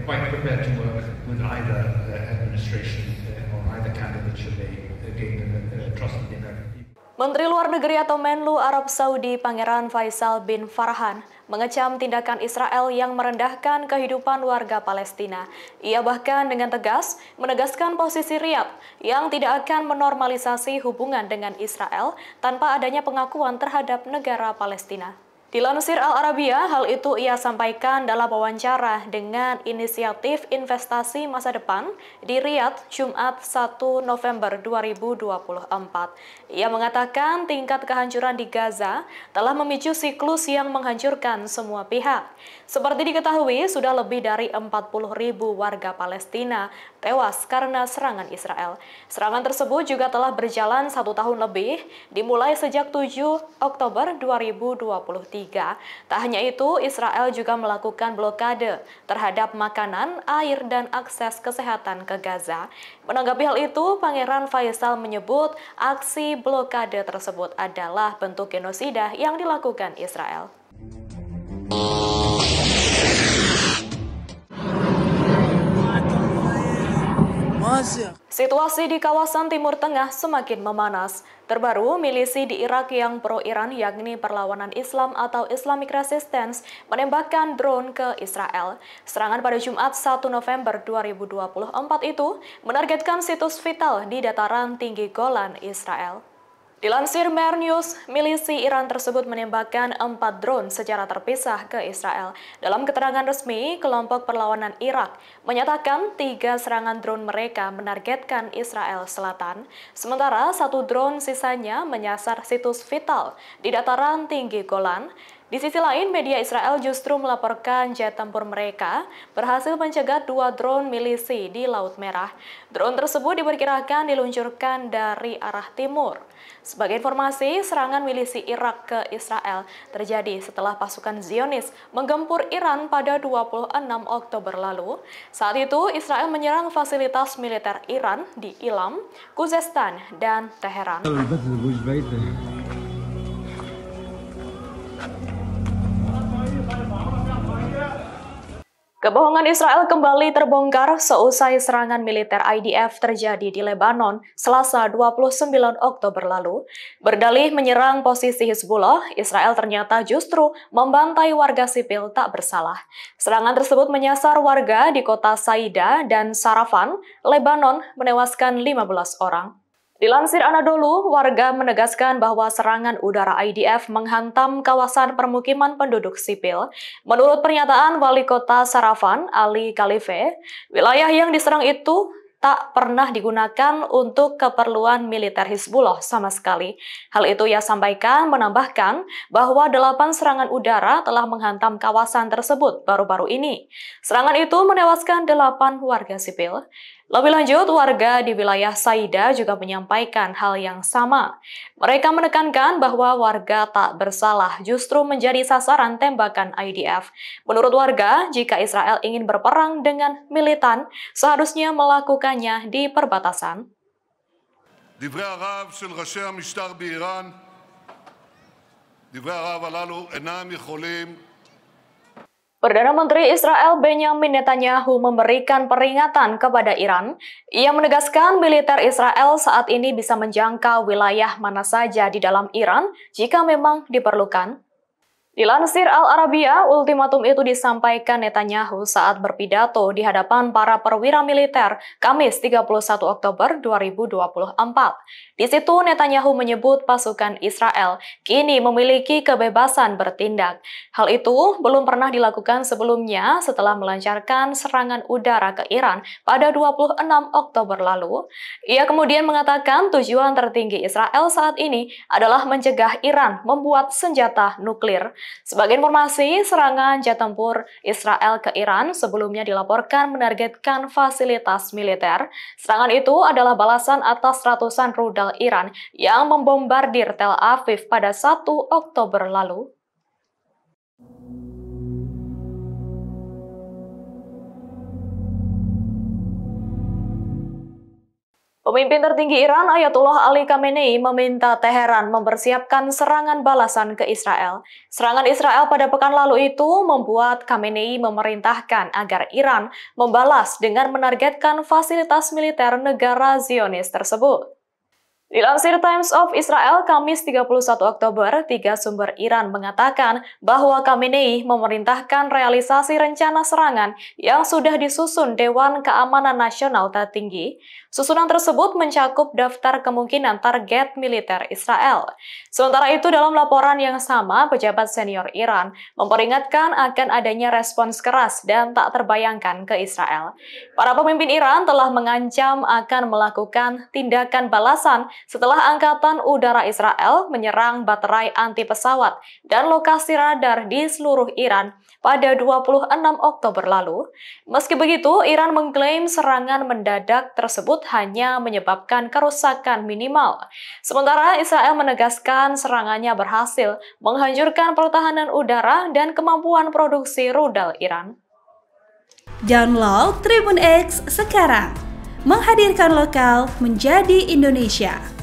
quite prepared to work with either administration or either candidate should they gain the trust of the American people. Menteri Luar Negeri atau Menlu Arab Saudi Pangeran Faisal bin Farhan mengecam tindakan Israel yang merendahkan kehidupan warga Palestina. Ia bahkan dengan tegas menegaskan posisi Riyadh yang tidak akan menormalisasi hubungan dengan Israel tanpa adanya pengakuan terhadap negara Palestina. Dilansir Al Arabiya, hal itu ia sampaikan dalam wawancara dengan Inisiatif Investasi Masa Depan di Riyadh, Jumat 1 November 2024. Ia mengatakan tingkat kehancuran di Gaza telah memicu siklus yang menghancurkan semua pihak. Seperti diketahui, sudah lebih dari 40.000 warga Palestina tewas karena serangan Israel. Serangan tersebut juga telah berjalan 1 tahun lebih, dimulai sejak 7 Oktober 2023. Tak hanya itu, Israel juga melakukan blokade terhadap makanan, air, dan akses kesehatan ke Gaza. Menanggapi hal itu, Pangeran Faisal menyebut aksi blokade tersebut adalah bentuk genosida yang dilakukan Israel. Situasi di kawasan Timur Tengah semakin memanas. Terbaru, milisi di Irak yang pro-Iran yakni Perlawanan Islam atau Islamic Resistance menembakkan drone ke Israel. Serangan pada Jumat 1 November 2024 itu menargetkan situs vital di dataran tinggi Golan, Israel. Dilansir Mer News, milisi Iran tersebut menembakkan 4 drone secara terpisah ke Israel. Dalam keterangan resmi, kelompok perlawanan Irak menyatakan 3 serangan drone mereka menargetkan Israel Selatan, sementara 1 drone sisanya menyasar situs vital di dataran tinggi Golan. Di sisi lain, media Israel justru melaporkan jet tempur mereka berhasil mencegat 2 drone milisi di Laut Merah. Drone tersebut diperkirakan diluncurkan dari arah timur. Sebagai informasi, serangan milisi Irak ke Israel terjadi setelah pasukan Zionis menggempur Iran pada 26 Oktober lalu. Saat itu, Israel menyerang fasilitas militer Iran di Ilam, Khuzestan, dan Teheran. Kebohongan Israel kembali terbongkar seusai serangan militer IDF terjadi di Lebanon Selasa 29 Oktober lalu. Berdalih menyerang posisi Hizbullah, Israel ternyata justru membantai warga sipil tak bersalah. Serangan tersebut menyasar warga di kota Saida dan Sarafan, Lebanon, menewaskan 15 orang. Dilansir Anadolu, warga menegaskan bahwa serangan udara IDF menghantam kawasan permukiman penduduk sipil. Menurut pernyataan Wali Kota Sarafan, Ali Khalife, wilayah yang diserang itu tak pernah digunakan untuk keperluan militer Hizbullah sama sekali. Hal itu ia sampaikan menambahkan bahwa 8 serangan udara telah menghantam kawasan tersebut baru-baru ini. Serangan itu menewaskan 8 warga sipil. Lebih lanjut, warga di wilayah Saida juga menyampaikan hal yang sama. Mereka menekankan bahwa warga tak bersalah justru menjadi sasaran tembakan IDF. Menurut warga, jika Israel ingin berperang dengan militan, seharusnya melakukannya di perbatasan. דברי הרעב של ראשי המשטר באיראן, דברי הרעב הללו אינם יכולים Perdana Menteri Israel Benjamin Netanyahu memberikan peringatan kepada Iran. Ia menegaskan militer Israel saat ini bisa menjangkau wilayah mana saja di dalam Iran jika memang diperlukan. Dilansir Al Arabiya, ultimatum itu disampaikan Netanyahu saat berpidato di hadapan para perwira militer Kamis 31 Oktober 2024. Di situ Netanyahu menyebut pasukan Israel kini memiliki kebebasan bertindak. Hal itu belum pernah dilakukan sebelumnya setelah melancarkan serangan udara ke Iran pada 26 Oktober lalu. Ia kemudian mengatakan tujuan tertinggi Israel saat ini adalah mencegah Iran membuat senjata nuklir. Sebagai informasi, serangan jet tempur Israel ke Iran sebelumnya dilaporkan menargetkan fasilitas militer. Serangan itu adalah balasan atas ratusan rudal Iran yang membombardir Tel Aviv pada 1 Oktober lalu. Pemimpin tertinggi Iran, Ayatollah Ali Khamenei, meminta Teheran mempersiapkan serangan balasan ke Israel. Serangan Israel pada pekan lalu itu membuat Khamenei memerintahkan agar Iran membalas dengan menargetkan fasilitas militer negara Zionis tersebut. Dilansir Times of Israel, Kamis 31 Oktober, 3 sumber Iran mengatakan bahwa Khamenei memerintahkan realisasi rencana serangan yang sudah disusun Dewan Keamanan Nasional tertinggi. Susunan tersebut mencakup daftar kemungkinan target militer Israel. Sementara itu, dalam laporan yang sama, pejabat senior Iran memperingatkan akan adanya respons keras dan tak terbayangkan ke Israel. Para pemimpin Iran telah mengancam akan melakukan tindakan balasan setelah Angkatan Udara Israel menyerang baterai anti pesawat dan lokasi radar di seluruh Iran pada 26 Oktober lalu. Meski begitu, Iran mengklaim serangan mendadak tersebut hanya menyebabkan kerusakan minimal. Sementara Israel menegaskan serangannya berhasil menghancurkan pertahanan udara dan kemampuan produksi rudal Iran. Download Tribun X sekarang, menghadirkan lokal menjadi Indonesia.